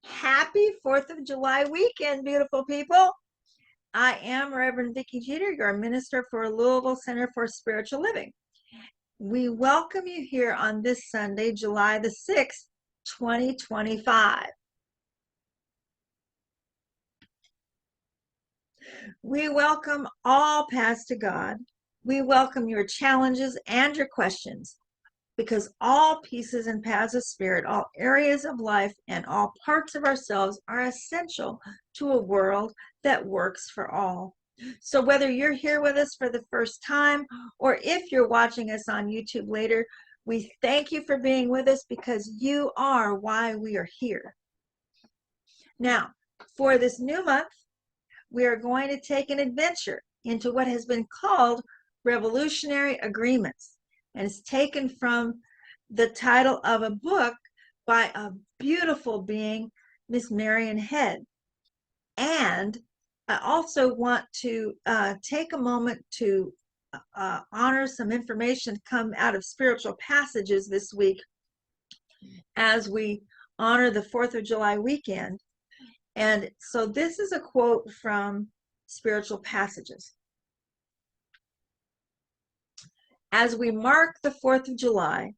Happy 4th of July weekend, beautiful people. I am Reverend Vicky Jeter, your minister for Louisville Center for Spiritual Living. We welcome you here on this Sunday, July the 6th, 2025. We welcome all paths to God. We welcome your challenges and your questions, because all pieces and paths of spirit, all areas of life, and all parts of ourselves are essential to a world that works for all. So whether you're here with us for the first time, or if you're watching us on YouTube later, we thank you for being with us, because you are why we are here. Now, for this new month, we are going to take an adventure into what has been called revolutionary agreements, and it's taken from the title of a book by a beautiful being, Miss Marian Head. And I also want to take a moment to honor some information come out of spiritual passages this week as we honor the 4th of July weekend. And so this is a quote from Spiritual Passages. As we mark the 4th of July,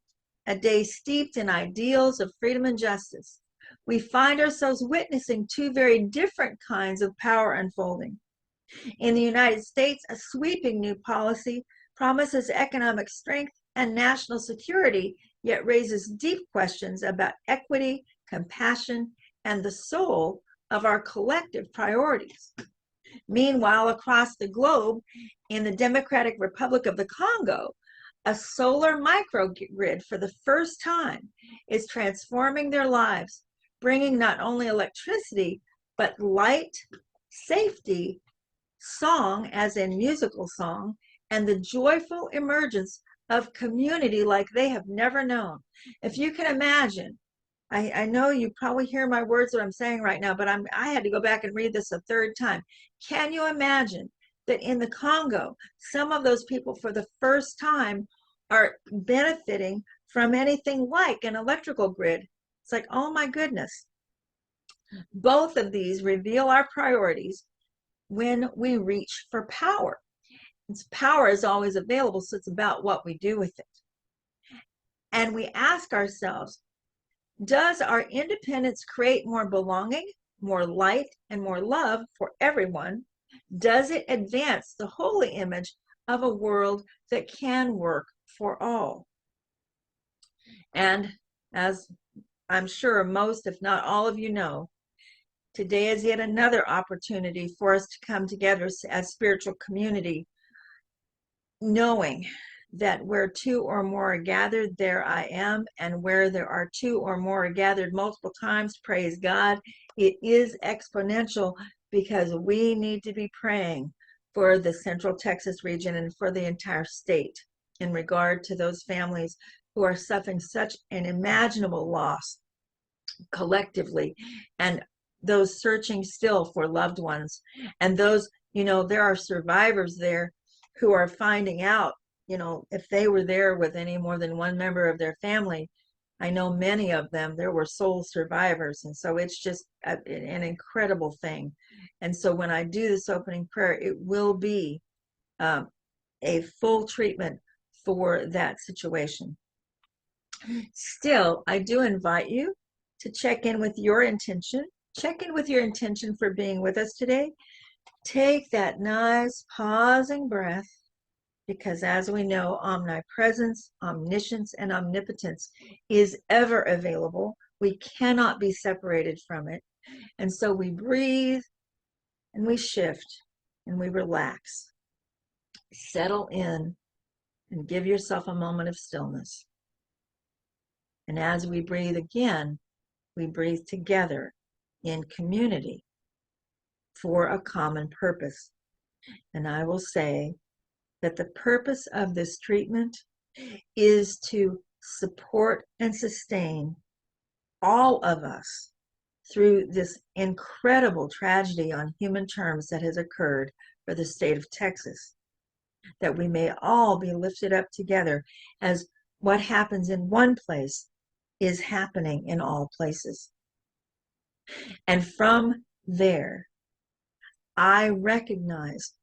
a day steeped in ideals of freedom and justice, we find ourselves witnessing two very different kinds of power unfolding. In the United States, a sweeping new policy promises economic strength and national security, yet raises deep questions about equity, compassion, and the soul of our collective priorities. Meanwhile, across the globe, in the Democratic Republic of the Congo, a solar microgrid for the first time is transforming their lives, bringing not only electricity, but light, safety, song, as in musical song, and the joyful emergence of community like they have never known. If you can imagine, I know you probably hear my words that I'm saying right now, but I had to go back and read this a third time. Can you imagine that in the Congo, some of those people for the first time are benefiting from anything like an electrical grid? It's like, oh my goodness. Both of these reveal our priorities when we reach for power. Power is always available, so it's about what we do with it. And we ask ourselves, does our independence create more belonging, more light, and more love for everyone? Does it advance the holy image of a world that can work for all? And as I'm sure most, if not all of you know, today is yet another opportunity for us to come together as spiritual community, knowing that where two or more are gathered, there I am, and where there are two or more are gathered multiple times, praise God, it is exponential, because we need to be praying for the Central Texas region and for the entire state in regard to those families who are suffering such an unimaginable loss collectively, and those searching still for loved ones, and those, there are survivors there who are finding out, if they were there with any more than one member of their family. I know many of them, there were sole survivors. And so it's just an incredible thing. And so when I do this opening prayer, it will be a full treatment for that situation. Still, I do invite you to check in with your intention. Check in with your intention for being with us today. Take that nice pausing breath, because as we know, omnipresence, omniscience, and omnipotence is ever available. We cannot be separated from it. And so we breathe and we shift and we relax. Settle in and give yourself a moment of stillness. And as we breathe again, we breathe together in community for a common purpose. And I will say that the purpose of this treatment is to support and sustain all of us through this incredible tragedy on human terms that has occurred for the state of Texas, that we may all be lifted up together, as what happens in one place is happening in all places. And from there, I recognize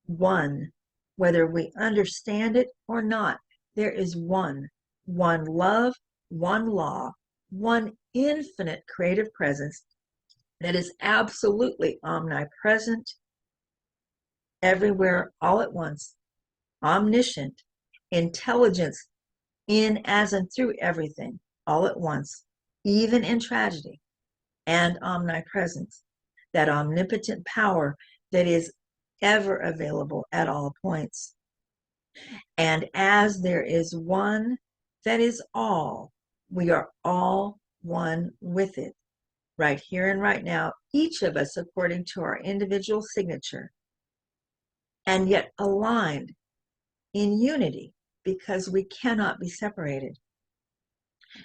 one, whether we understand it or not. There is one love, one law, one infinite creative presence that is absolutely omnipresent, everywhere, all at once, omniscient, intelligence in, as, and through everything, all at once, even in tragedy, and omnipresence, that omnipotent power that is ever available at all points. And as there is one that is all, we are all one with it, right here and right now, each of us according to our individual signature, and yet aligned in unity because we cannot be separated.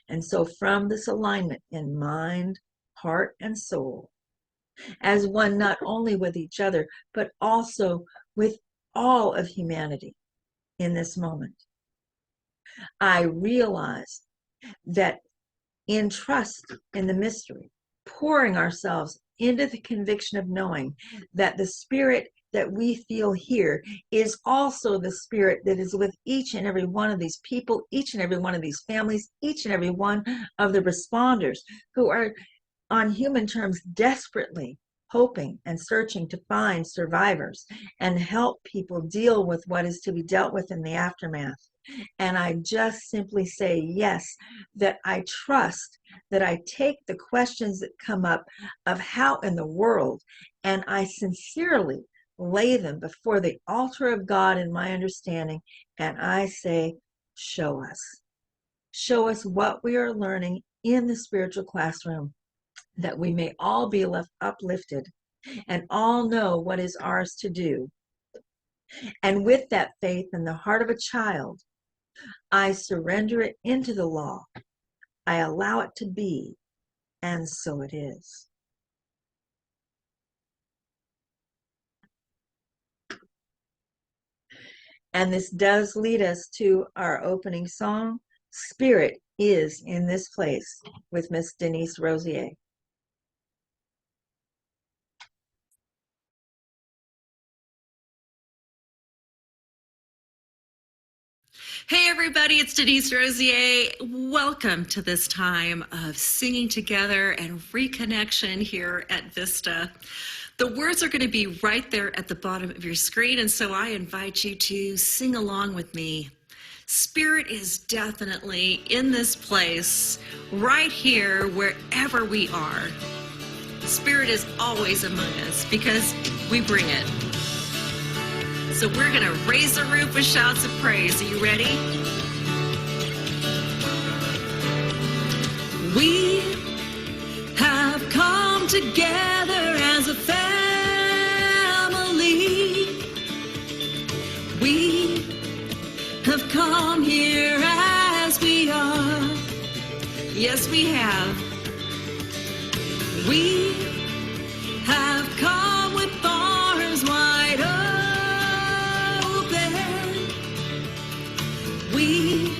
And so from this alignment in mind, heart, and soul, as one not only with each other, but also with all of humanity in this moment, I realize that in trust in the mystery, pouring ourselves into the conviction of knowing that the spirit that we feel here is also the spirit that is with each and every one of these people, each and every one of these families, each and every one of the responders who are, on human terms, desperately hoping and searching to find survivors and help people deal with what is to be dealt with in the aftermath. And I just simply say yes, that I trust, that I take the questions that come up of how in the world, and I sincerely lay them before the altar of God in my understanding, and I say, show us. Show us what we are learning in the spiritual classroom, that we may all be uplifted and all know what is ours to do. And with that faith in the heart of a child, I surrender it into the law. I allow it to be, and so it is. And this does lead us to our opening song, Spirit is in This Place, with Miss Denise Rosier. Hey everybody, it's Denise Rosier. Welcome to this time of singing together and reconnection here at Vista. The words are going to be right there at the bottom of your screen, and so I invite you to sing along with me. Spirit is definitely in this place, right here, wherever we are. Spirit is always among us because we bring it. So we're going to raise the roof with shouts of praise. Are you ready? We have come together as a family. We have come here as we are. Yes, we have. We have come with arms wide open. We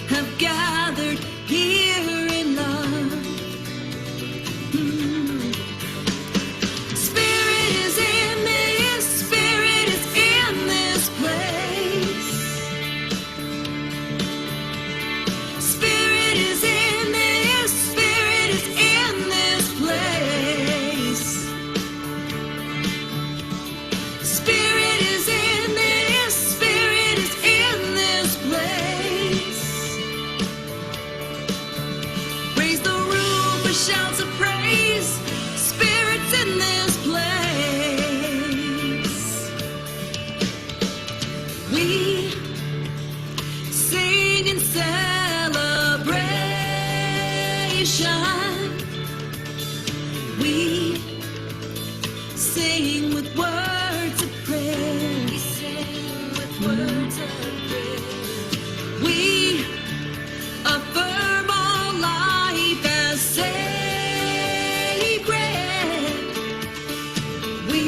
have gathered here in love. Spirit is in this, Spirit is in this place. Spirit is in this, Spirit is in this place. Spirit is in this, Spirit is in this place. Raise the roof with shouts of praise. Spirit's in this place. We sing in celebration. We sing with words of prayer. We sing with words of prayer. We affirm all life as sacred. We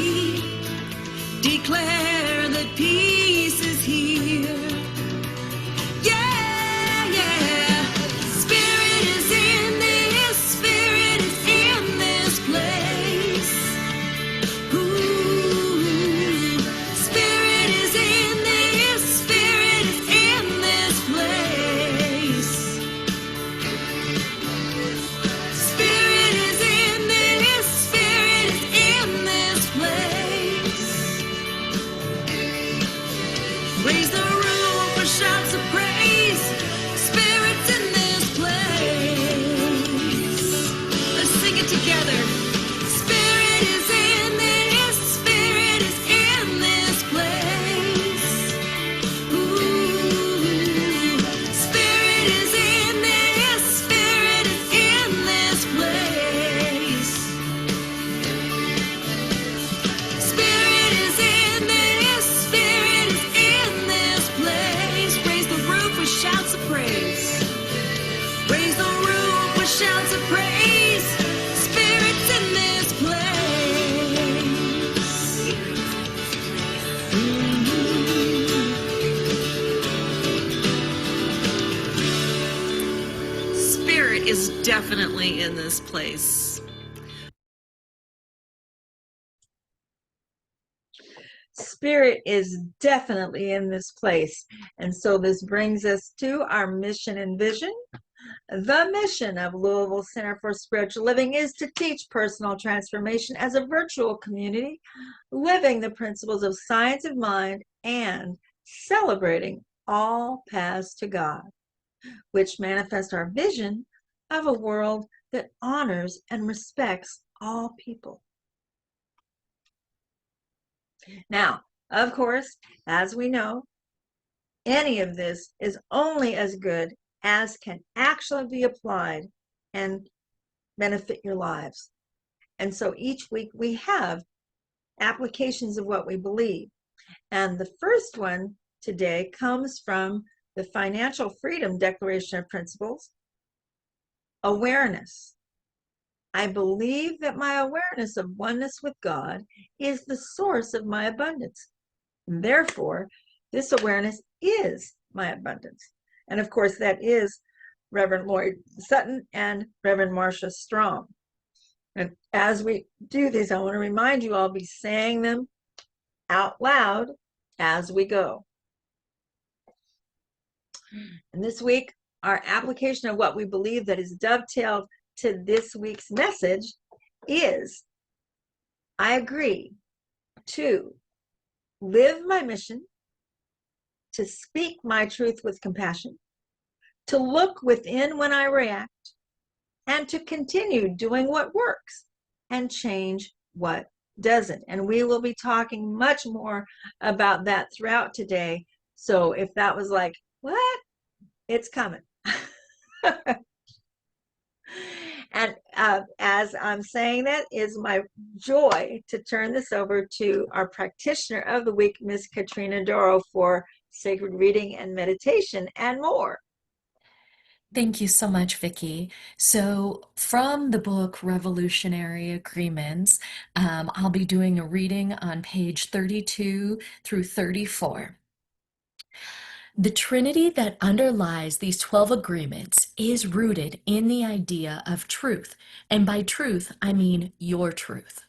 declare that peace is here. Yeah, yeah. Spirit is in this, Spirit is in this Spirit is definitely in this place. Spirit is definitely in this place. And so this brings us to our mission and vision. The mission of Louisville Center for Spiritual Living is to teach personal transformation as a virtual community, living the principles of science of mind and celebrating all paths to God, which manifest our vision of a world that honors and respects all people. Now, of course, as we know, any of this is only as good as can actually be applied and benefit your lives. And so each week we have applications of what we believe. And the first one today comes from the Financial Freedom Declaration of Principles. Awareness. I believe that my awareness of oneness with God is the source of my abundance. Therefore, this awareness is my abundance. And of course, that is Reverend Lloyd Sutton and Reverend Marcia Strong. And as we do these, I want to remind you, I'll be saying them out loud as we go. And this week, our application of what we believe that is dovetailed to this week's message is, I agree to live my mission, to speak my truth with compassion, to look within when I react, and to continue doing what works and change what doesn't. And we will be talking much more about that throughout today. So if that was like, what? It's coming. And as I'm saying that, is my joy to turn this over to our practitioner of the week, Miss Katrina Doro, for sacred reading and meditation and more. Thank you so much, Vicki. So, from the book Revolutionary Agreements, I'll be doing a reading on page 32 through 34. The trinity that underlies these 12 agreements is rooted in the idea of truth. And by truth, I mean your truth.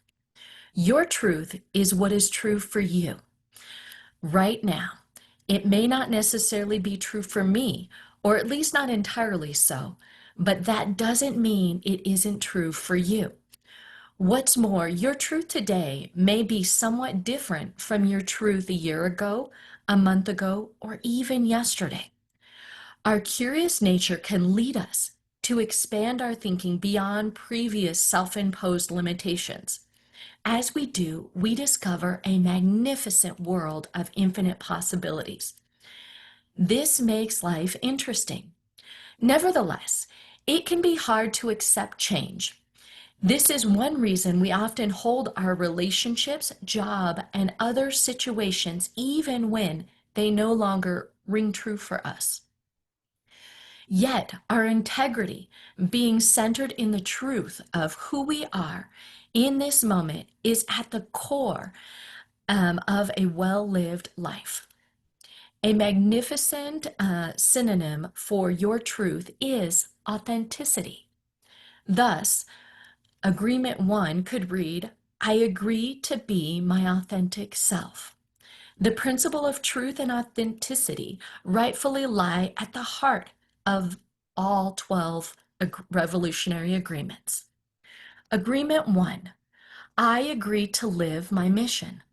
Your truth is what is true for you right now. It may not necessarily be true for me, or at least not entirely so, but that doesn't mean it isn't true for you. What's more, your truth today may be somewhat different from your truth a year ago, a month ago, or even yesterday. Our curious nature can lead us to expand our thinking beyond previous self-imposed limitations. As we do, we discover a magnificent world of infinite possibilities. This makes life interesting. Nevertheless, it can be hard to accept change. This is one reason we often hold our relationships, job, and other situations even when they no longer ring true for us. Yet, our integrity, being centered in the truth of who we are in this moment, is at the core of a well-lived life. A magnificent synonym for your truth is authenticity. Thus, Agreement 1 could read, I agree to be my authentic self. The principle of truth and authenticity rightfully lie at the heart of all 12 revolutionary agreements. Agreement 1, I agree to live my mission.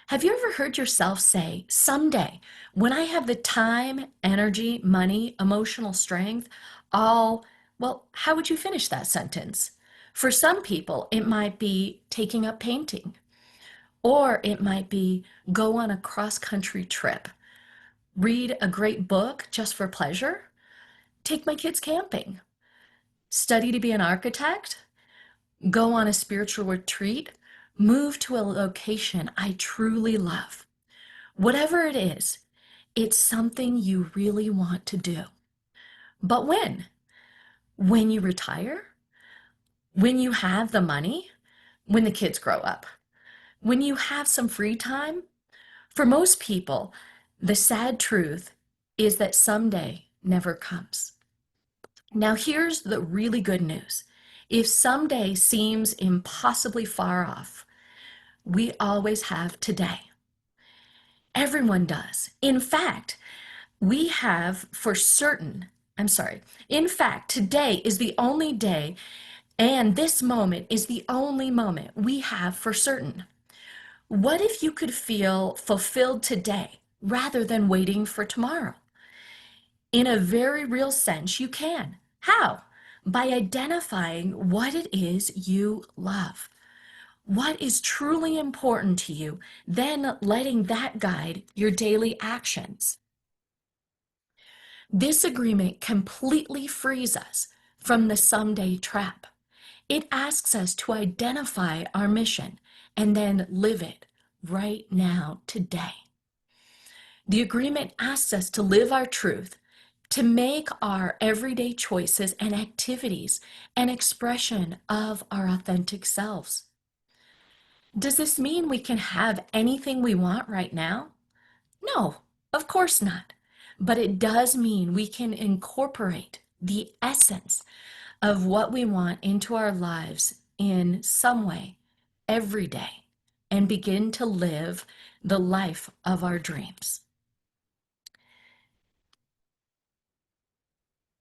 Have you ever heard yourself say, someday, when I have the time, energy, money, emotional strength, well, how would you finish that sentence? For some people, it might be taking up painting, or it might be go on a cross-country trip, read a great book just for pleasure, take my kids camping, study to be an architect, go on a spiritual retreat, move to a location I truly love. Whatever it is, it's something you really want to do. But when? When you retire? When you have the money? When the kids grow up? When you have some free time? For most people, the sad truth is that someday never comes. Now, here's the really good news. If someday seems impossibly far off, we always have today. Everyone does. In fact, we have for certain, in fact, today is the only day, and this moment is the only moment we have for certain. What if you could feel fulfilled today rather than waiting for tomorrow? In a very real sense, you can. How? By identifying what it is you love. What is truly important to you, then letting that guide your daily actions. This agreement completely frees us from the someday trap. It asks us to identify our mission and then live it right now, today. The agreement asks us to live our truth, to make our everyday choices and activities an expression of our authentic selves. Does this mean we can have anything we want right now? No, of course not. But it does mean we can incorporate the essence of what we want into our lives in some way every day and begin to live the life of our dreams.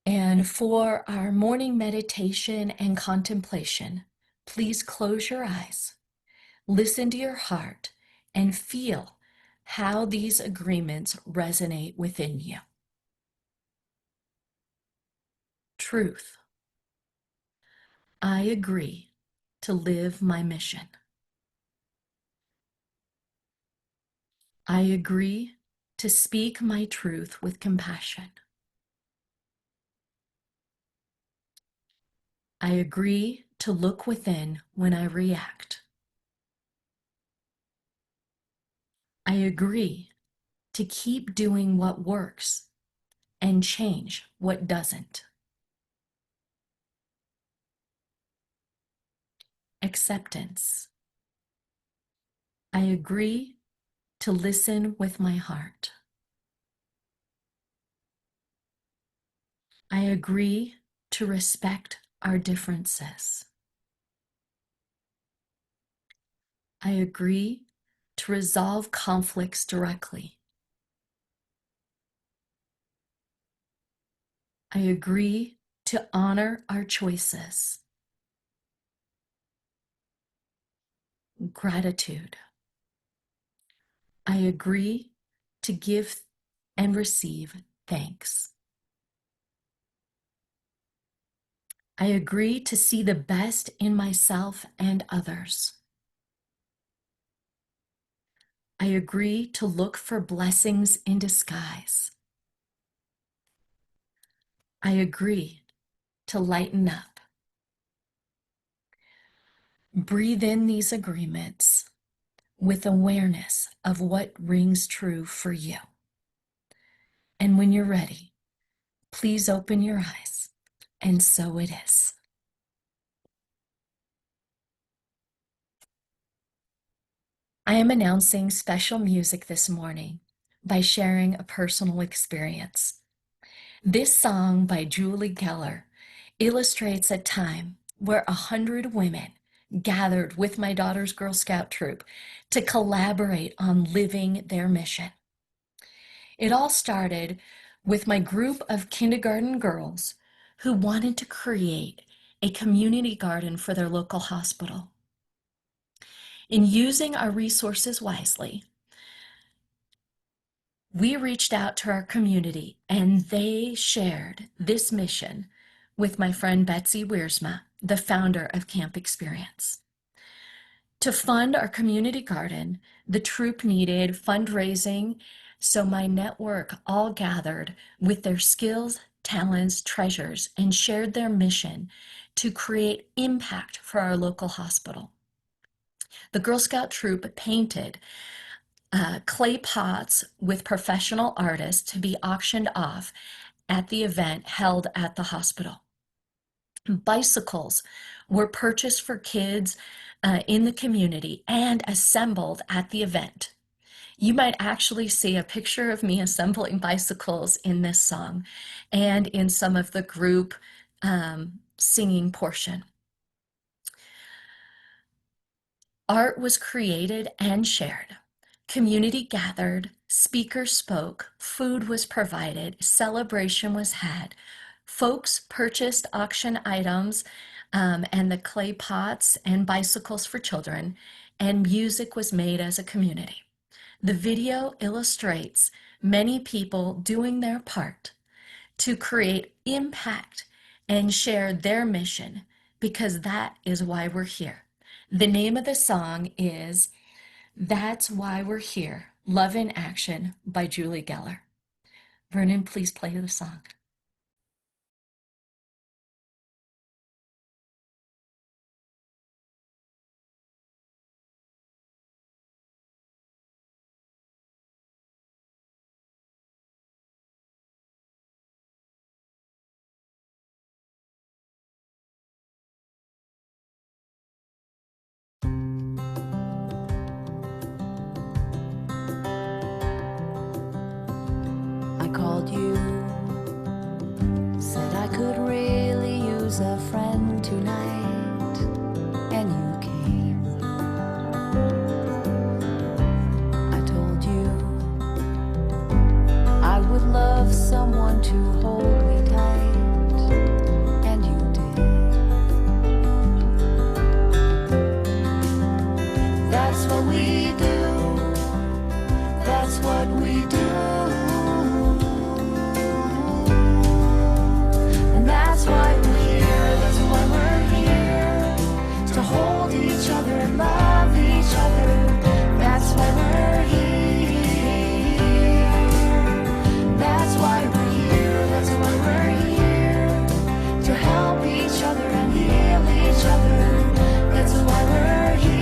And for our morning meditation and contemplation, please close your eyes, listen to your heart, and feel how these agreements resonate within you. Truth. I agree to live my mission. I agree to speak my truth with compassion. I agree to look within when I react. I agree to keep doing what works and change what doesn't. Acceptance. I agree to listen with my heart. I agree to respect our differences. I agree to resolve conflicts directly. I agree to honor our choices. Gratitude. I agree to give and receive thanks. I agree to see the best in myself and others. I agree to look for blessings in disguise. I agree to lighten up. Breathe in these agreements with awareness of what rings true for you. And when you're ready, please open your eyes, and so it is. I am announcing special music this morning by sharing a personal experience. This song by Julie Geller illustrates a time where 100 women gathered with my daughter's Girl Scout troop to collaborate on living their mission. It all started with my group of kindergarten girls who wanted to create a community garden for their local hospital. In using our resources wisely, we reached out to our community and they shared this mission with my friend Betsy Wiersma, the founder of Camp Experience. To fund our community garden, the troop needed fundraising, so my network all gathered with their skills, talents, treasures, and shared their mission to create impact for our local hospital. The Girl Scout troop painted clay pots with professional artists to be auctioned off at the event held at the hospital. Bicycles were purchased for kids in the community and assembled at the event. You might actually see a picture of me assembling bicycles in this song and in some of the group singing portion. Art was created and shared. Community gathered, speakers spoke, food was provided, celebration was had. Folks purchased auction items and the clay pots and bicycles for children, and music was made as a community. The video illustrates many people doing their part to create impact and share their mission, because that is why we're here. The name of the song is That's Why We're Here, Love in Action by Julie Geller. Vernon, please play the song. I called you, said I could really use a friend tonight, and you came. I told you I would love someone to hold me tight, and you did. That's what we do, that's what we do. That's why we're here, that's why we're here, to hold each other and love each other. That's why we're here. That's why we're here, that's why we're here, to help each other and heal each other. That's why we're here.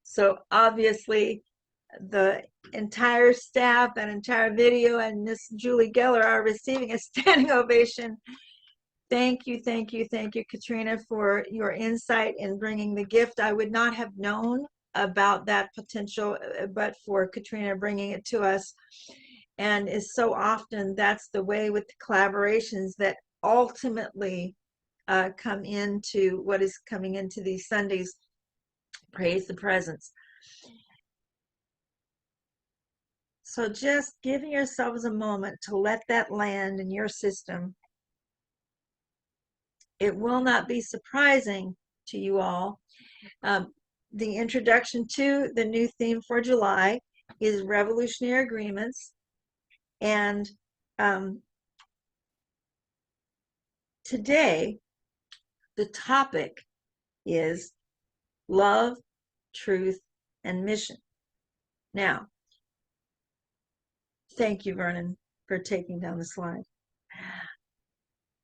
So obviously, the entire staff and entire video and Miss Julie Geller are receiving a standing ovation. Thank you, thank you, thank you, Katrina, for your insight in bringing the gift. I would not have known about that potential, but for Katrina bringing it to us. And is so often that's the way with the collaborations that ultimately come into what is coming into these Sundays. Praise the presence. So just giving yourselves a moment to let that land in your system. It will not be surprising to you all. The introduction to the new theme for July is revolutionary agreements. And today, the topic is love, truth, and mission. Now, thank you, Vernon, for taking down the slide.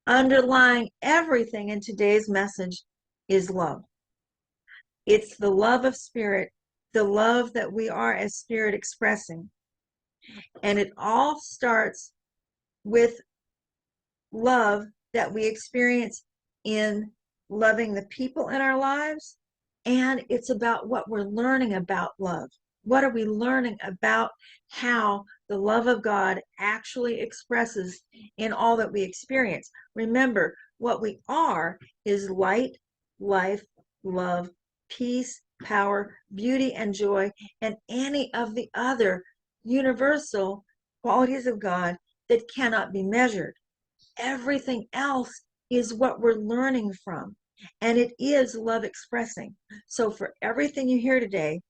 Underlying everything in today's message is love. It's the love of spirit, the love that we are as spirit expressing. And it all starts with love that we experience in loving the people in our lives. And it's about what we're learning about love. What are we learning about how the love of God actually expresses in all that we experience? Remember, what we are is light, life, love, peace, power, beauty, and joy, and any of the other universal qualities of God that cannot be measured. Everything else is what we're learning from, and it is love expressing. So for everything you hear today,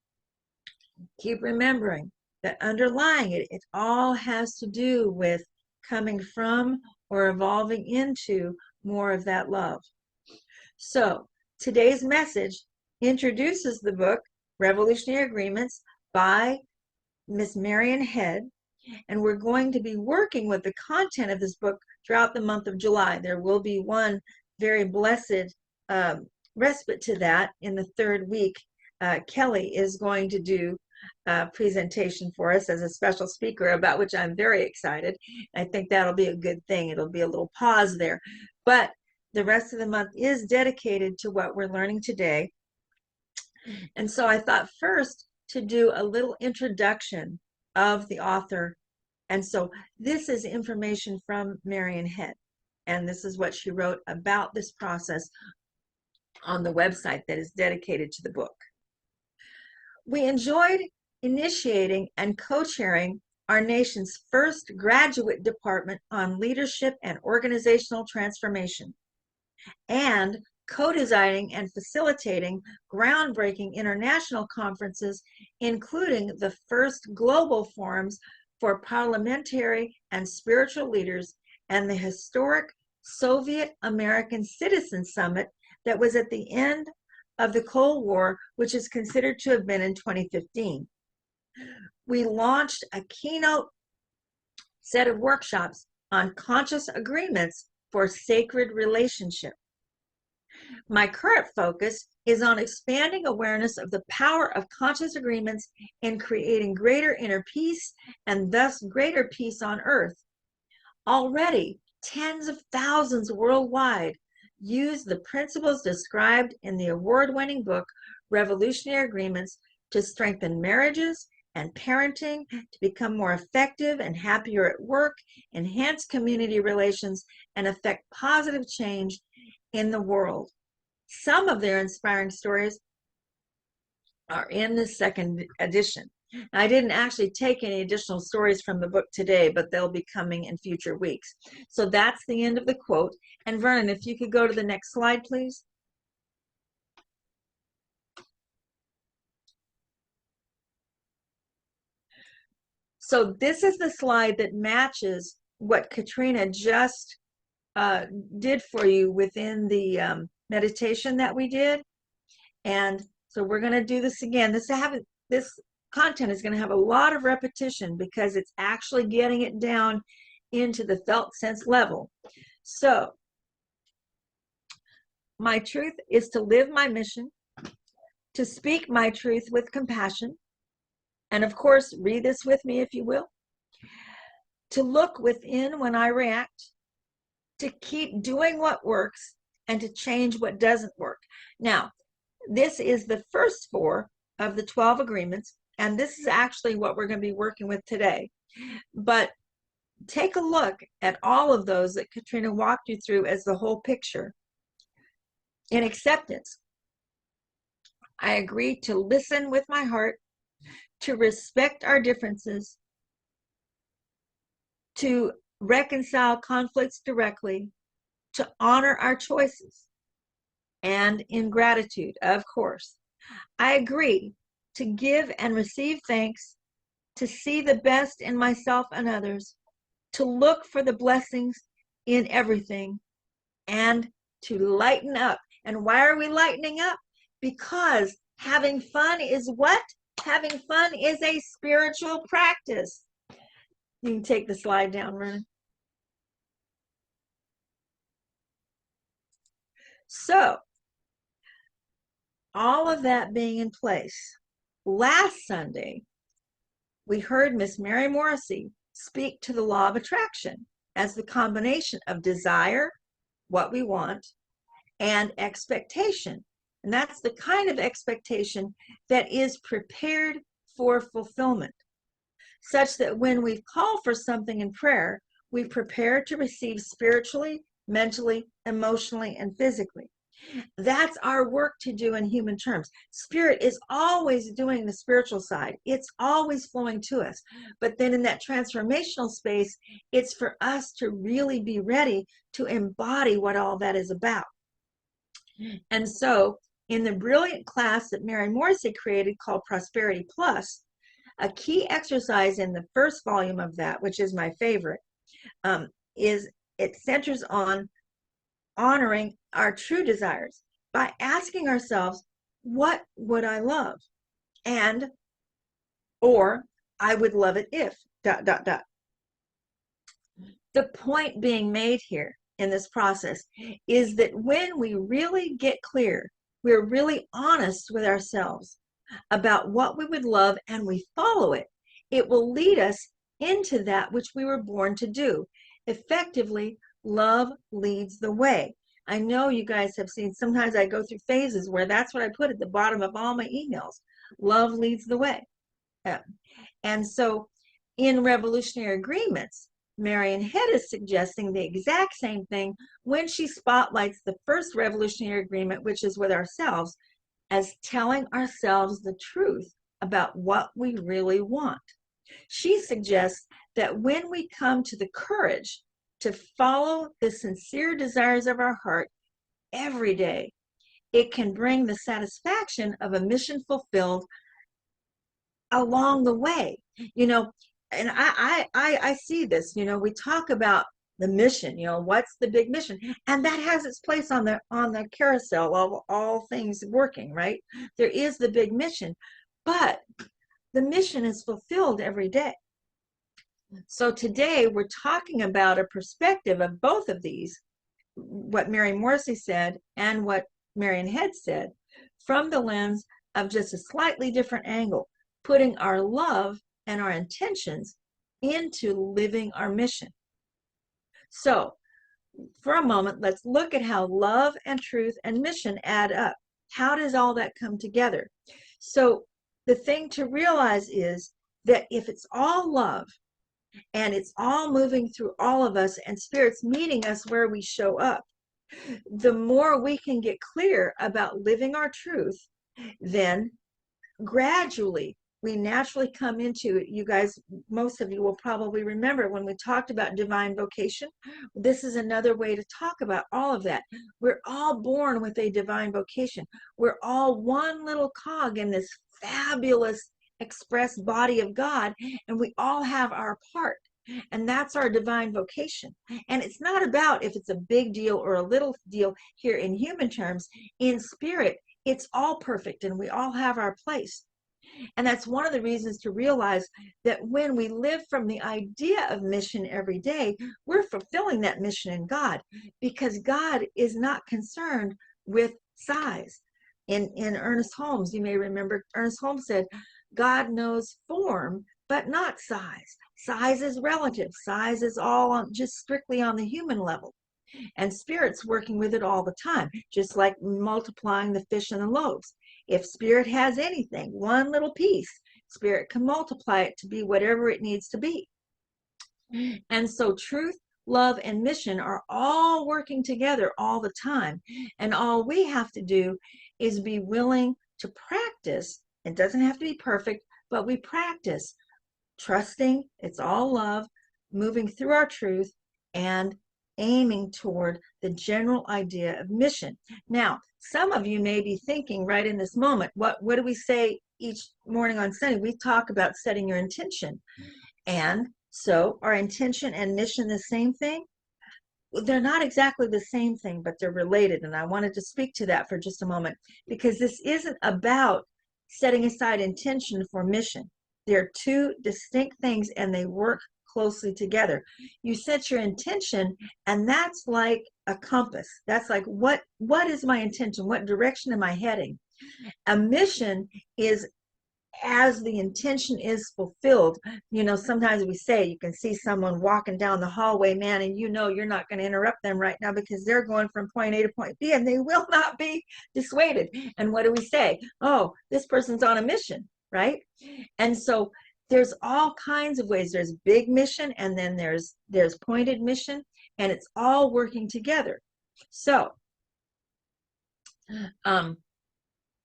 keep remembering that underlying it, it all has to do with coming from or evolving into more of that love. So today's message introduces the book Revolutionary Agreements by Miss Marian Head, and we're going to be working with the content of this book throughout the month of July. There will be one very blessed respite to that in the third week. Kelly is going to do a presentation for us as a special speaker, about which I'm very excited. I think that'll be a good thing. It'll be a little pause there. But the rest of the month is dedicated to what we're learning today. And so I thought first to do a little introduction of the author. And so this is information from Marian Head. And this is what she wrote about this process on the website that is dedicated to the book. We enjoyed initiating and co-chairing our nation's first graduate department on leadership and organizational transformation, and co-designing and facilitating groundbreaking international conferences, including the first global forums for parliamentary and spiritual leaders and the historic Soviet American Citizen Summit that was at the end of the Cold War, which is considered to have been in 2015. We launched a keynote set of workshops on conscious agreements for sacred relationship. My current focus is on expanding awareness of the power of conscious agreements in creating greater inner peace and thus greater peace on earth. Already, tens of thousands worldwide use the principles described in the award-winning book Revolutionary Agreements to strengthen marriages and parenting, to become more effective and happier at work, enhance community relations, and affect positive change in the world. Some of their inspiring stories are in the second edition. I didn't actually take any additional stories from the book today, but they'll be coming in future weeks. So that's the end of the quote. And Vernon, if you could go to the next slide, please. So this is the slide that matches what Katrina just did for you within the meditation that we did. And so we're going to do this again. This content is going to have a lot of repetition because it's actually getting it down into the felt sense level. So my truth is to live my mission, to speak my truth with compassion, And of course, read this with me if you will. To look within when I react, to keep doing what works, and to change what doesn't work. Now, this is the first 4 of the 12 agreements, and this is actually what we're going to be working with today. But take a look at all of those that Katrina walked you through as the whole picture. In acceptance, I agree to listen with my heart, to respect our differences, to reconcile conflicts directly, to honor our choices, and in gratitude, of course. I agree to give and receive thanks, to see the best in myself and others, to look for the blessings in everything, and to lighten up. And why are we lightening up? Because having fun is what? Having fun is a spiritual practice. You can take the slide down, Vernon. So, all of that being in place, last Sunday, we heard Miss Mary Morrissey speak to the law of attraction as the combination of desire, what we want, and expectation. And that's the kind of expectation that is prepared for fulfillment, such that when we call for something in prayer, we prepare to receive spiritually, mentally, emotionally, and physically. That's our work to do in human terms. Spirit is always doing the spiritual side. It's always flowing to us. But then in that transformational space, it's for us to really be ready to embody what all that is about. And so in the brilliant class that Mary Morrissey created called Prosperity Plus, a key exercise in the first volume of that, which is my favorite, is it centers on honoring our true desires by asking ourselves, what would I love? And, or I would love it if, ... The point being made here in this process is that when we really get clear, we're really honest with ourselves about what we would love and we follow it, it will lead us into that which we were born to do. Effectively, love leads the way. I know you guys have seen, sometimes I go through phases where that's what I put at the bottom of all my emails. Love leads the way. And so in Revolutionary Agreements, Marian Head is suggesting the exact same thing when she spotlights the first revolutionary agreement, which is with ourselves, as telling ourselves the truth about what we really want. She suggests that when we come to the courage to follow the sincere desires of our heart every day, it can bring the satisfaction of a mission fulfilled along the way. You know, and I see this, you know, we talk about the mission, you know, what's the big mission? And that has its place on the carousel of all things working, right? There is the big mission, but the mission is fulfilled every day. So today we're talking about a perspective of both of these, what Mary Morrissey said and what Marian Head said, from the lens of just a slightly different angle, putting our love and our intentions into living our mission. So for a moment, let's look at how love and truth and mission add up. How does all that come together? So the thing to realize is that if it's all love and it's all moving through all of us and Spirit's meeting us where we show up, the more we can get clear about living our truth, then gradually we naturally come into it. You guys, most of you will probably remember when we talked about divine vocation. This is another way to talk about all of that. We're all born with a divine vocation. We're all one little cog in this fabulous express body of God, and we all have our part. And that's our divine vocation. And it's not about if it's a big deal or a little deal here in human terms. In spirit, it's all perfect and we all have our place. And that's one of the reasons to realize that when we live from the idea of mission every day, we're fulfilling that mission in God, because God is not concerned with size. In Ernest Holmes, you may remember Ernest Holmes said, God knows form, but not size. Size is relative. Size is all on, just strictly on the human level. And Spirit's working with it all the time, just like multiplying the fish and the loaves. If Spirit has anything, one little piece, Spirit can multiply it to be whatever it needs to be. And so truth, love, and mission are all working together all the time. And all we have to do is be willing to practice. It doesn't have to be perfect, but we practice trusting, it's all love, moving through our truth, and aiming toward the general idea of mission. Now, some of you may be thinking right in this moment, what do we say each morning on Sunday? We talk about setting your intention. And so are intention and mission the same thing? They're not exactly the same thing, but they're related. And I wanted to speak to that for just a moment, because this isn't about setting aside intention for mission. They're two distinct things and they work closely together. You set your intention, and that's like a compass. That's like, what is my intention? What direction am I heading? A mission is as the intention is fulfilled. You know, sometimes we say you can see someone walking down the hallway, man, and you know you're not going to interrupt them right now because they're going from point A to point B and they will not be dissuaded. And what do we say? Oh, this person's on a mission, right? And so there's all kinds of ways. There's big mission, and then there's pointed mission, and it's all working together. So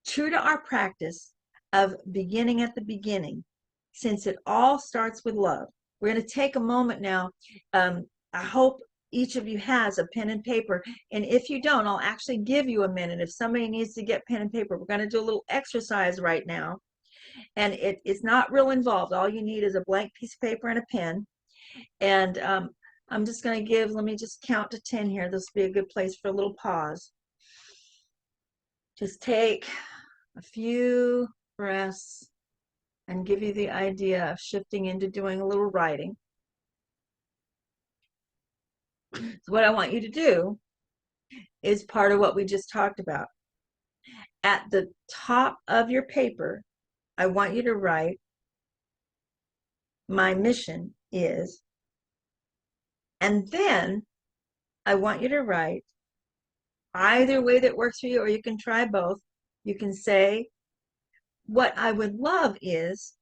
true to our practice of beginning at the beginning, since it all starts with love, we're going to take a moment now. I hope each of you has a pen and paper, and if you don't, I'll actually give you a minute. If somebody needs to get pen and paper, we're going to do a little exercise right now, and it's not real involved. All you need is a blank piece of paper and a pen. And I'm just going to let me just count to 10 here. This will be a good place for a little pause. Just take a few breaths and give you the idea of shifting into doing a little writing. So what I want you to do is part of what we just talked about. At the top of your paper, I want you to write, my mission is, and then I want you to write, either way that works for you, or you can try both. You can say, what I would love is,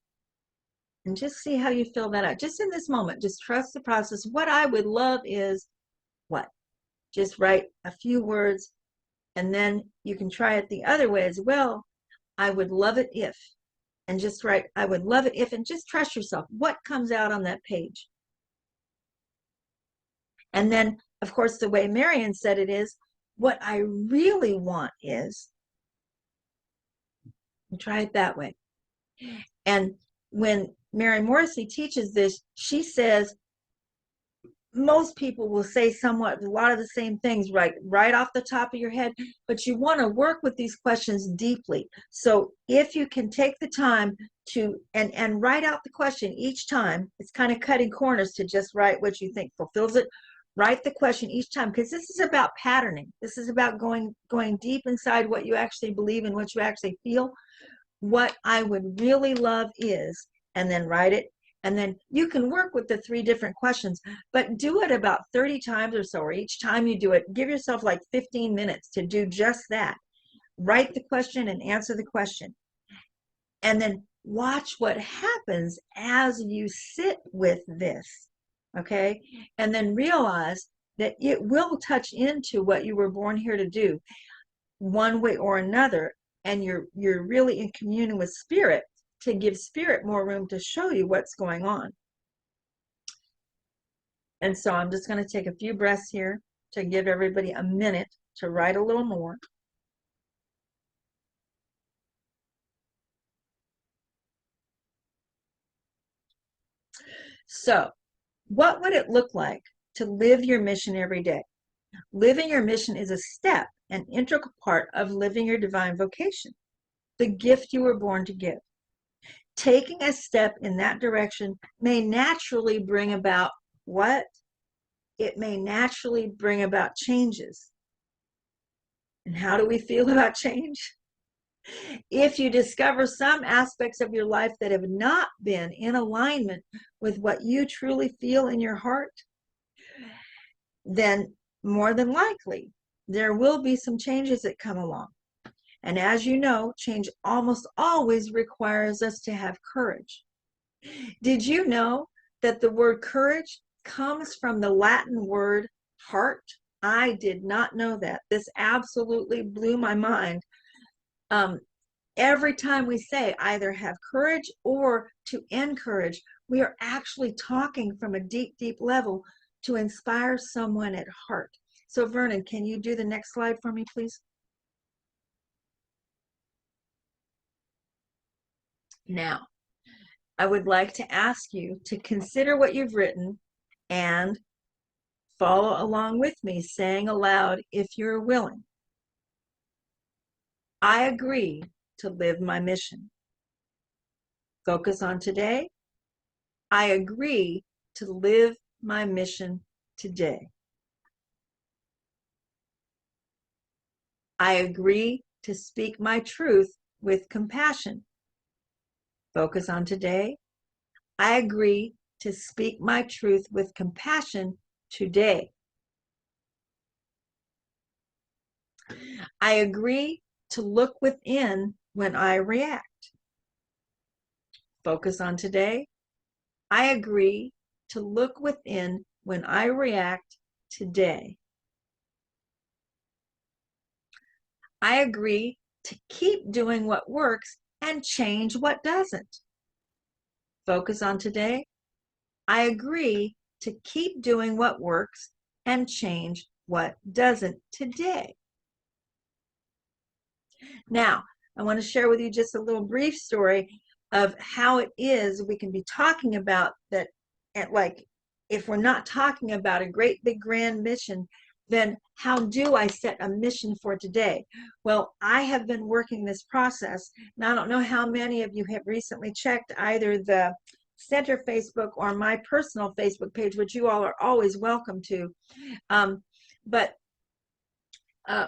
and just see how you fill that out. Just in this moment, just trust the process. What I would love is what? Just write a few words, and then you can try it the other way as well. I would love it if, and just write, I would love it if, and just trust yourself. What comes out on that page? And then, of course, the way Marion said it is, what I really want is, and try it that way. And when Mary Morrissey teaches this, she says most people will say somewhat a lot of the same things right off the top of your head, but you want to work with these questions deeply. So if you can take the time to and write out the question each time, it's kind of cutting corners to just write what you think fulfills it. Write the question each time, because this is about patterning. This is about going deep inside what you actually believe and what you actually feel. What I would really love is, and then write it. And then you can work with the 3 different questions, but do it about 30 times or so, or each time you do it, give yourself like 15 minutes to do just that. Write the question and answer the question. And then watch what happens as you sit with this, okay? And then realize that it will touch into what you were born here to do one way or another. And you're really in communion with Spirit to give Spirit more room to show you what's going on. And so I'm just going to take a few breaths here to give everybody a minute to write a little more. So what would it look like to live your mission every day? Living your mission is a step, an integral part of living your divine vocation, the gift you were born to give. Taking a step in that direction may naturally bring about what? It may naturally bring about changes. And how do we feel about change? If you discover some aspects of your life that have not been in alignment with what you truly feel in your heart, then more than likely there will be some changes that come along. And as you know, change almost always requires us to have courage. Did you know that the word courage comes from the Latin word heart? I did not know that. This absolutely blew my mind. Every time we say either have courage or to encourage, we are actually talking from a deep, deep level to inspire someone at heart. So Vernon, can you do the next slide for me, please? Now, I would like to ask you to consider what you've written and follow along with me, saying aloud, if you're willing. I agree to live my mission. Focus on today. I agree to live my mission today. I agree to speak my truth with compassion. Focus on today. I agree to speak my truth with compassion today. I agree to look within when I react. Focus on today. I agree to look within when I react today. I agree to keep doing what works and change what doesn't. Focus on today. I agree to keep doing what works and change what doesn't today. Now, I want to share with you just a little brief story of how it is we can be talking about that, like, if we're not talking about a great big grand mission, then how do I set a mission for today? Well, I have been working this process, and I don't know how many of you have recently checked either the Center Facebook or my personal Facebook page, which you all are always welcome to. But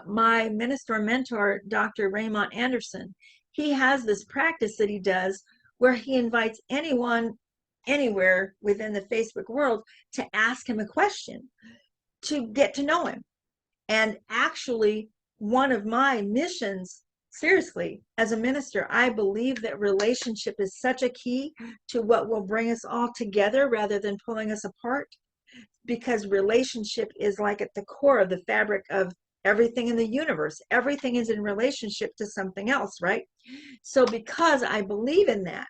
my minister mentor, Dr. Raymond Anderson, he has this practice that he does where he invites anyone, anywhere within the Facebook world to ask him a question to get to know him. And actually, one of my missions, seriously, as a minister, I believe that relationship is such a key to what will bring us all together rather than pulling us apart, because relationship is like at the core of the fabric of everything in the universe. Everything is in relationship to something else, right? So because I believe in that,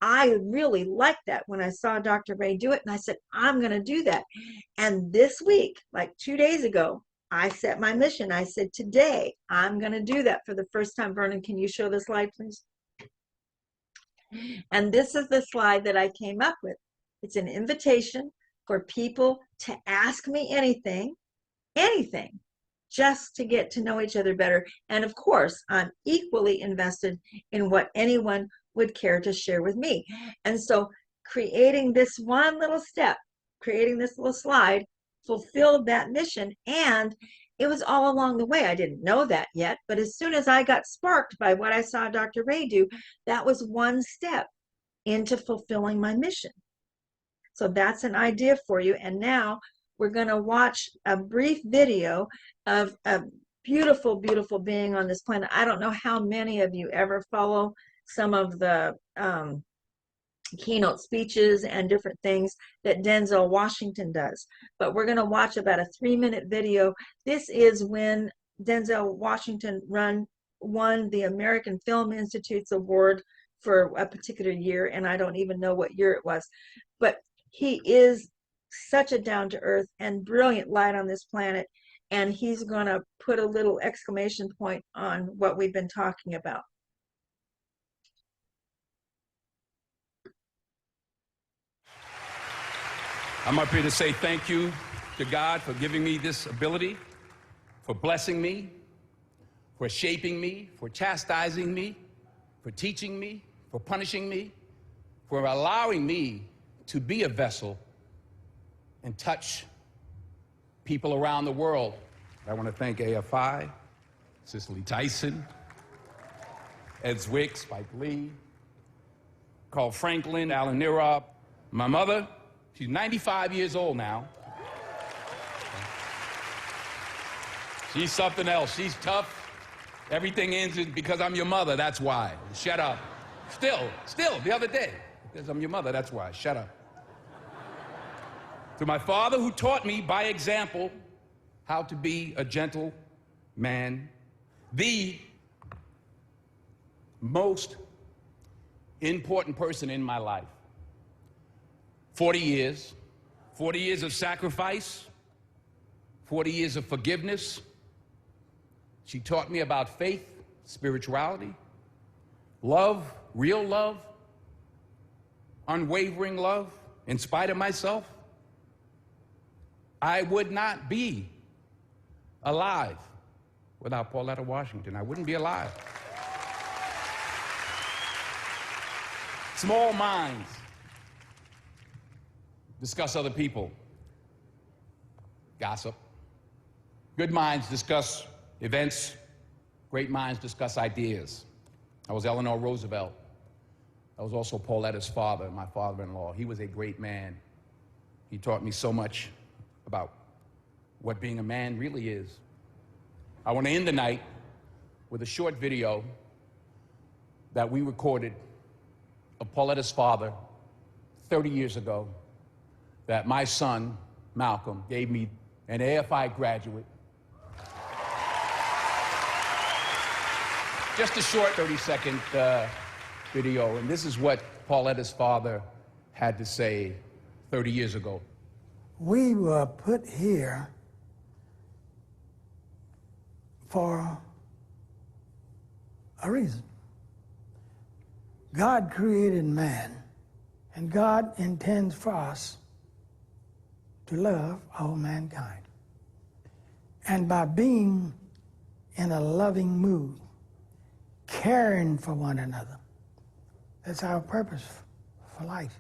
I really liked that when I saw Dr. Ray do it, and I said, I'm going to do that. And this week, like 2 days ago, I set my mission. I said, today, I'm going to do that for the first time. Vernon, can you show the slide, please? And this is the slide that I came up with. It's an invitation for people to ask me anything, just to get to know each other better. And of course, I'm equally invested in what anyone would care to share with me. And so creating this one little step, creating this little slide, fulfilled that mission. And it was all along the way. I didn't know that yet, but as soon as I got sparked by what I saw Dr. Ray do, that was one step into fulfilling my mission. So that's an idea for you. And now we're going to watch a brief video of a beautiful, beautiful being on this planet. I don't know how many of you ever follow some of the keynote speeches and different things that Denzel Washington does, but we're going to watch about a 3-minute video. This is when Denzel Washington won the American Film Institute's award for a particular year, and I don't even know what year it was, but he is such a down-to-earth and brilliant light on this planet, and he's going to put a little exclamation point on what we've been talking about. I'm up here to say thank you to God for giving me this ability, for blessing me, for shaping me, for chastising me, for teaching me, for punishing me, for allowing me to be a vessel and touch people around the world. I want to thank AFI, Cicely Tyson, Ed Zwick, Spike Lee, Carl Franklin, Alan Nirop. My mother, she's 95 years old now. She's something else. She's tough. Everything ends because I'm your mother, that's why. Shut up. Still, the other day, because I'm your mother, that's why. Shut up. To my father, who taught me by example how to be a gentle man, the most important person in my life. 40 years of sacrifice, 40 years of forgiveness. She taught me about faith, spirituality, love, real love, unwavering love, in spite of myself. I would not be alive without Pauletta Washington. I wouldn't be alive. Small minds discuss other people, gossip. Good minds discuss events. Great minds discuss ideas. I was Eleanor Roosevelt. I was also Pauletta's father, my father-in-law. He was a great man. He taught me so much about what being a man really is. I want to end the night with a short video that we recorded of Pauletta's father 30 years ago that my son, Malcolm, gave me, an AFI graduate. Just a short 30-second video, and this is what Pauletta's father had to say 30 years ago. We were put here for a reason. God created man, and God intends for us to love all mankind. And by being in a loving mood, caring for one another, that's our purpose for life.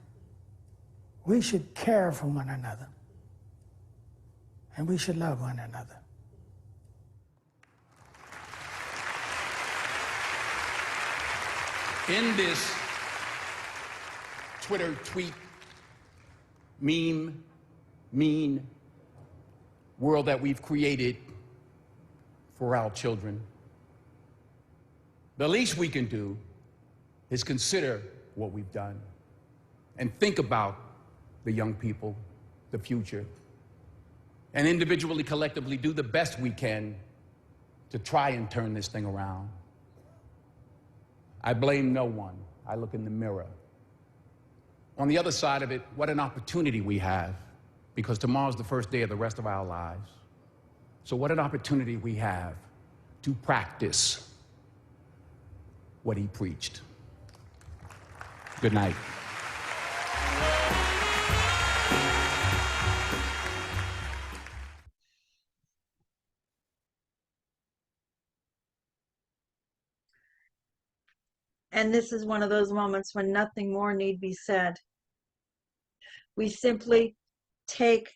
We should care for one another, and we should love one another. In this Twitter tweet, meme, mean world that we've created for our children, the least we can do is consider what we've done and think about the young people, the future, and individually, collectively do the best we can to try and turn this thing around. I blame no one. I look in the mirror. On the other side of it, what an opportunity we have, because tomorrow's the first day of the rest of our lives. So what an opportunity we have to practice what he preached. Good night. And this is one of those moments when nothing more need be said. We simply take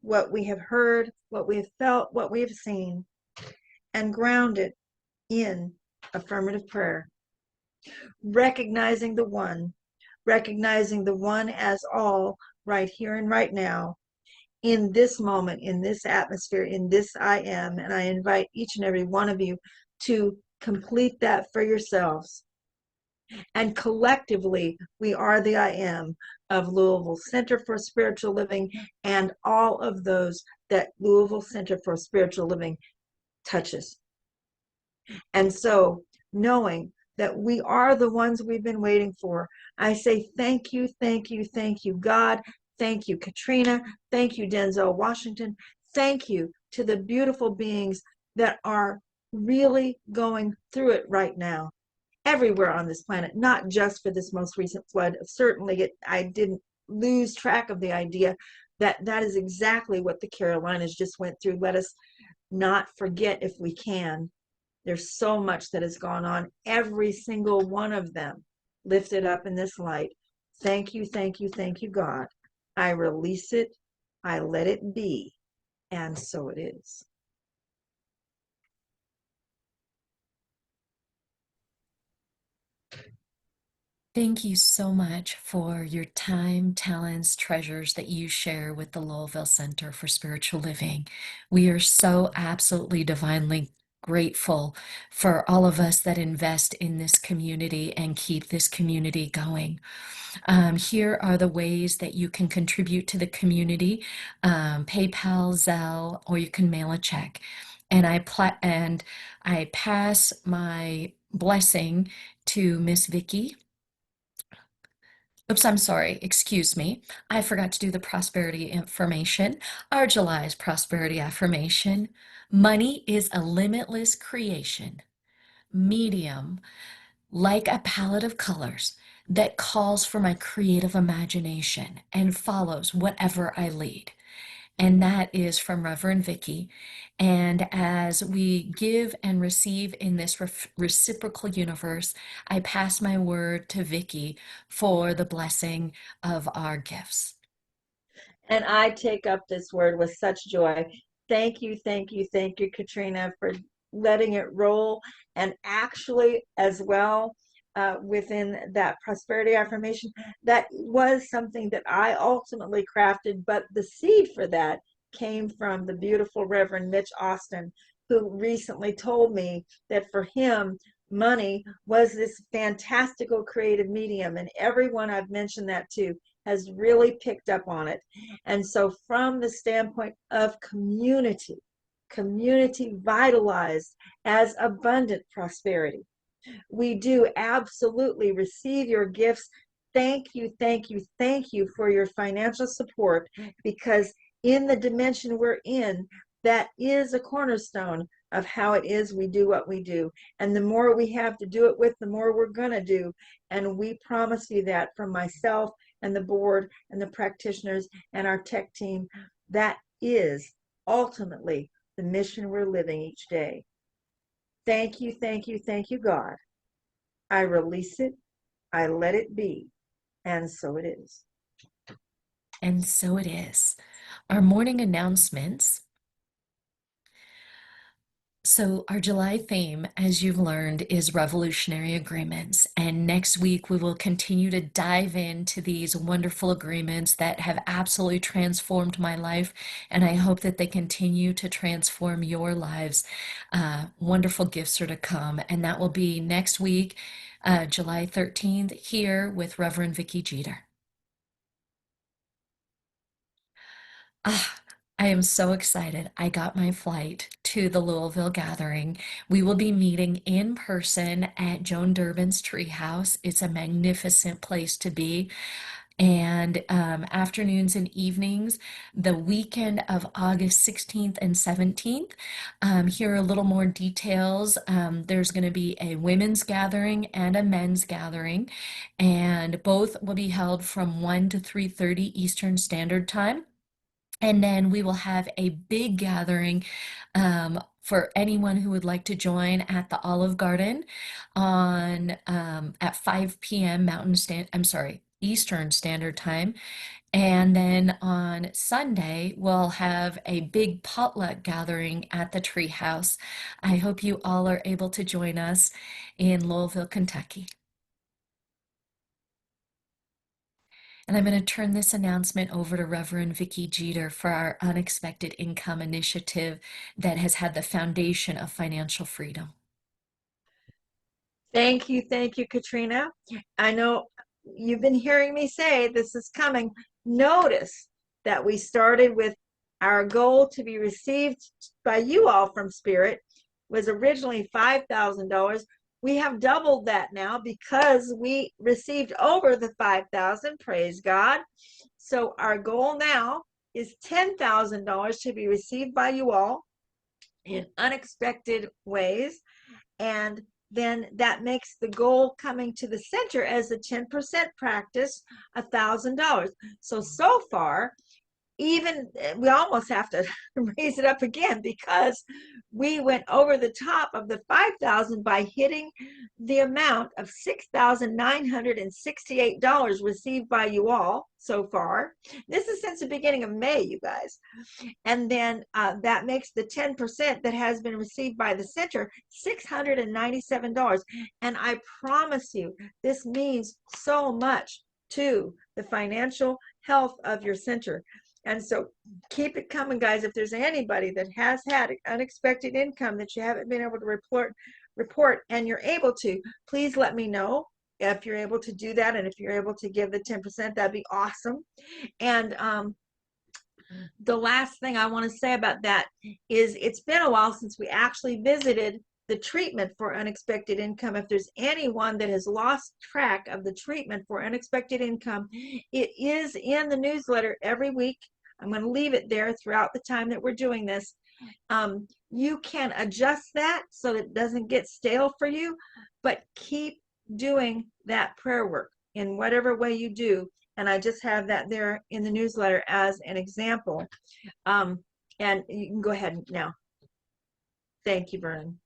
what we have heard, what we have felt, what we have seen, and ground it in affirmative prayer. Recognizing the one as all, right here and right now, in this moment, in this atmosphere, in this I am. And I invite each and every one of you to complete that for yourselves. And collectively, we are the I am of Louisville Center for Spiritual Living and all of those that Louisville Center for Spiritual Living touches. And so, knowing that we are the ones we've been waiting for, I say thank you, thank you, thank you, God. Thank you, Katrina. Thank you, Denzel Washington. Thank you to the beautiful beings that are really going through it right now, everywhere on this planet, not just for this most recent flood. Certainly, I didn't lose track of the idea that that is exactly what the Carolinas just went through. Let us not forget, if we can. There's so much that has gone on, every single one of them lifted up in this light. Thank you, thank you, thank you, God. I release it, I let it be, and so it is. Thank you so much for your time, talents, treasures that you share with the Lowellville Center for Spiritual Living. We are so absolutely divinely grateful for all of us that invest in this community and keep this community going. Here are the ways that you can contribute to the community: PayPal, Zelle, or you can mail a check. And I pass my blessing to Miss Vicky. Oops, I'm sorry. Excuse me. I forgot to do the prosperity affirmation. Our July's prosperity affirmation. Money is a limitless creation, medium, like a palette of colors that calls for my creative imagination and follows whatever I lead. And that is from Reverend Vicky. And as we give and receive in this reciprocal universe, I pass my word to Vicky for the blessing of our gifts. And I take up this word with such joy. Thank you, Katrina, for letting it roll. And actually, as well, within that prosperity affirmation, that was something that I ultimately crafted, but the seed for that came from the beautiful Reverend Mitch Austin, who recently told me that for him, money was this fantastical creative medium. And everyone I've mentioned that to has really picked up on it. And so, from the standpoint of community, community vitalized as abundant prosperity, we do absolutely receive your gifts. Thank you for your financial support, because in the dimension we're in, that is a cornerstone of how it is we do what we do. And the more we have to do it with, the more we're going to do. And we promise you that from myself and the board and the practitioners and our tech team. That is ultimately the mission we're living each day. Thank you, God. I release it, I let it be, and so it is. And so it is. Our morning announcements. So, our July theme, as you've learned, is revolutionary agreements. And next week, we will continue to dive into these wonderful agreements that have absolutely transformed my life. And I hope that they continue to transform your lives. Wonderful gifts are to come. And that will be next week, July 13th, here with Reverend Vicky Jeter. Ah, I am so excited. I got my flight to the Louisville gathering. We will be meeting in person at Joan Durbin's Treehouse. It's a magnificent place to be. And afternoons and evenings, the weekend of August 16th and 17th. Here are a little more details. There's going to be a women's gathering and a men's gathering, and both will be held from 1 to 3:30 Eastern Standard Time. And then we will have a big gathering for anyone who would like to join at the Olive Garden on at 5 p.m. Eastern Standard Time. And then on Sunday, we'll have a big potluck gathering at the Treehouse. I hope you all are able to join us in Louisville, Kentucky. And I'm going to turn this announcement over to Reverend Vicky Jeter for our Unexpected Income Initiative that has had the foundation of financial freedom. Thank you, Katrina. I know you've been hearing me say this is coming. Notice that we started with our goal to be received by you all from Spirit was originally $5,000. We have doubled that now because we received over the 5,000, praise God. So our goal now is $10,000 to be received by you all in unexpected ways. And then that makes the goal coming to the center as a 10% practice $1,000. So far, even we almost have to raise it up again because we went over the top of the 5,000 by hitting the amount of $6,968 received by you all so far. This is since the beginning of May, you guys. And then that makes the 10% that has been received by the center $697. And I promise you, this means so much to the financial health of your center. And so keep it coming, guys. If there's anybody that has had unexpected income that you haven't been able to report and you're able to, please let me know if you're able to do that. And if you're able to give the 10%, that'd be awesome. And the last thing I want to say about that is it's been a while since we actually visited the treatment for unexpected income. If there's anyone that has lost track of the treatment for unexpected income, it is in the newsletter every week. I'm going to leave it there throughout the time that we're doing this. You can adjust that so that it doesn't get stale for you, but keep doing that prayer work in whatever way you do. And I just have that there in the newsletter as an example. And you can go ahead now. Thank you, Vernon.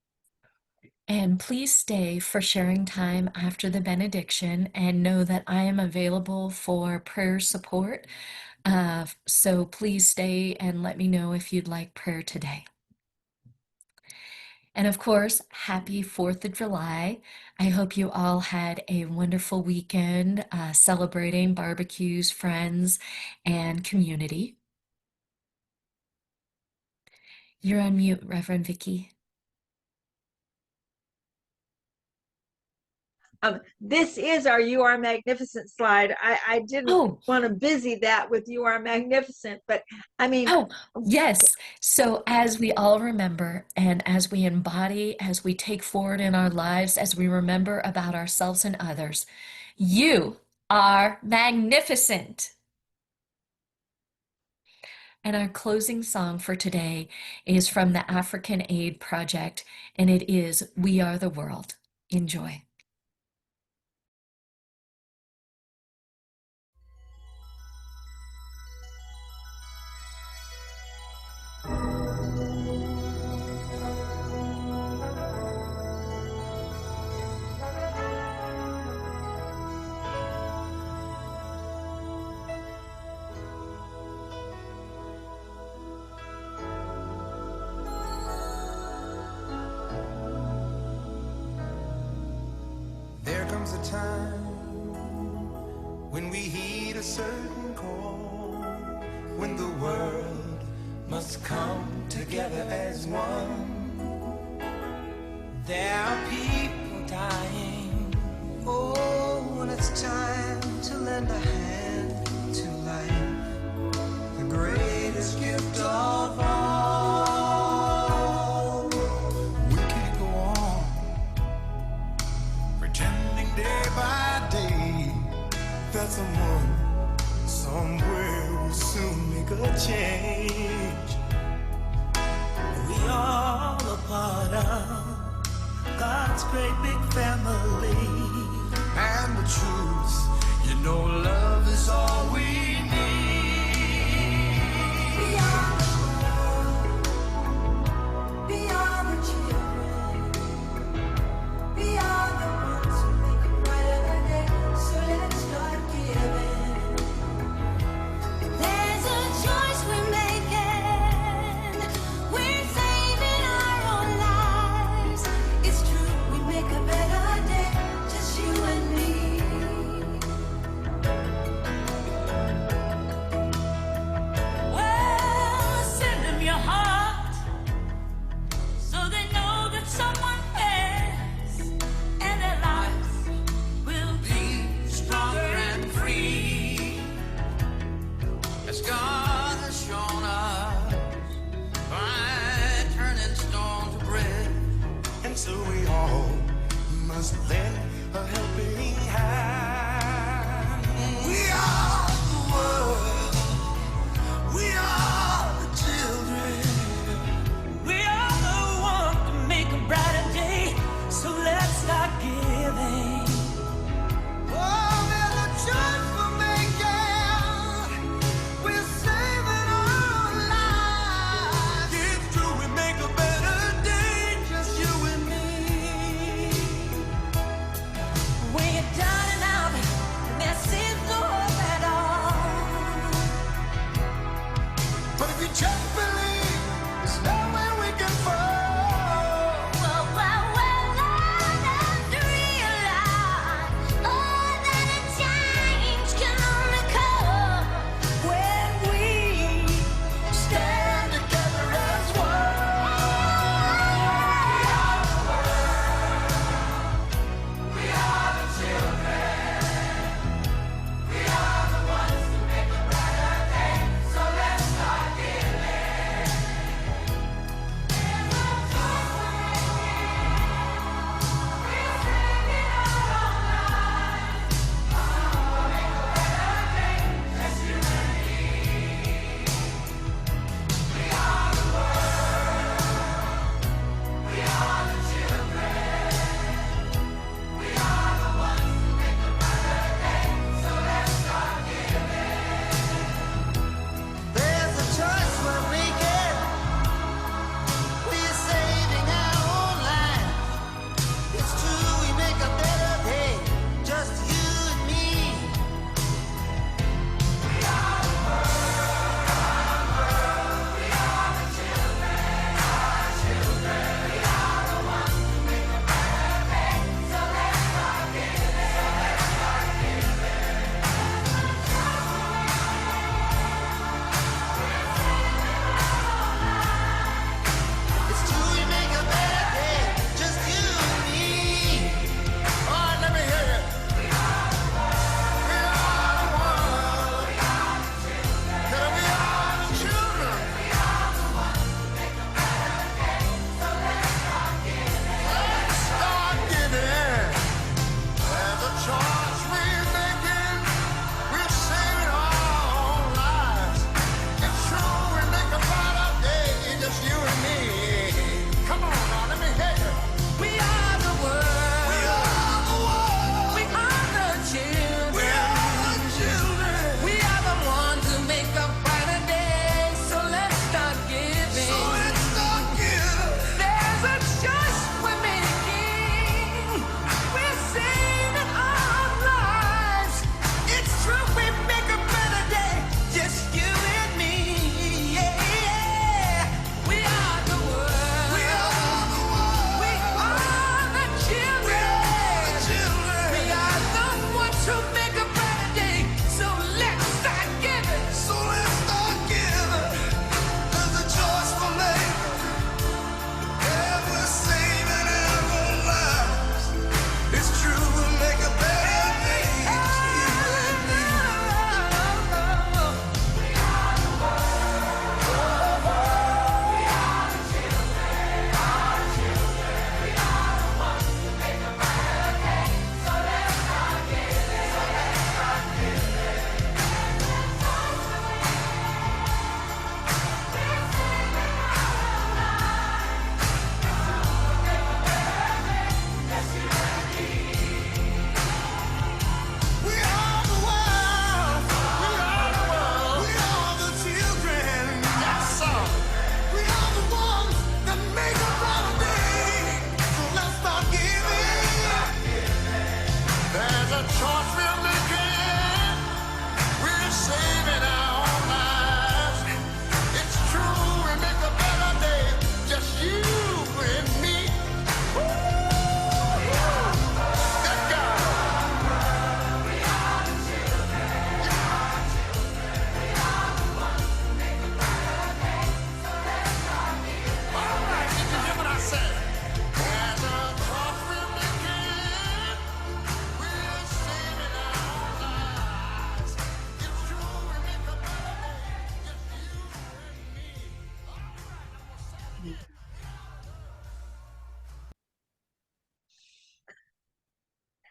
And please stay for sharing time after the benediction and know that I am available for prayer support. So please stay and let me know if you'd like prayer today. And of course, happy 4th of July. I hope you all had a wonderful weekend celebrating barbecues, friends, and community. You're on mute, Reverend Vicky. This is our You Are Magnificent slide. I didn't want to busy that with You Are Magnificent, but I mean. Oh, yes. So as we all remember and as we embody, as we take forward in our lives, as we remember about ourselves and others, you are magnificent. And our closing song for today is from the African Aid Project, and it is We Are the World. Enjoy. There comes a time when we heed a certain call, when the world must come together as one. There are people dying. Oh, and it's time to lend a hand to life, the greatest gift of all. We can't go on pretending day by day that someone somewhere will soon make a change. We all a part of God's great big family, and the truth, you know, love is all we need. We are the world, we are the children, we are the ones who make a brighter day, so let's start giving. There's a choice we're making, we're saving our own lives. It's true, we make a better day, just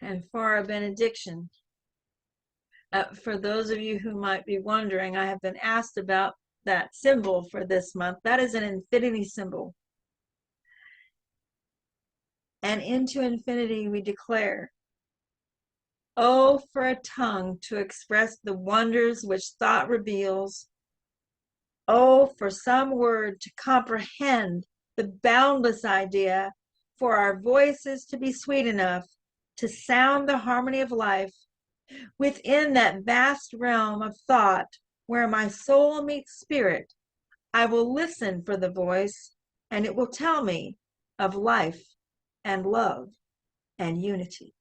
And for our benediction, for those of you who might be wondering, I have been asked about that symbol for this month. That is an infinity symbol. And into infinity we declare, oh, for a tongue to express the wonders which thought reveals. Oh, for some word to comprehend the boundless idea, for our voices to be sweet enough to sound the harmony of life within that vast realm of thought where my soul meets spirit. I will listen for the voice, and it will tell me of life and love and unity.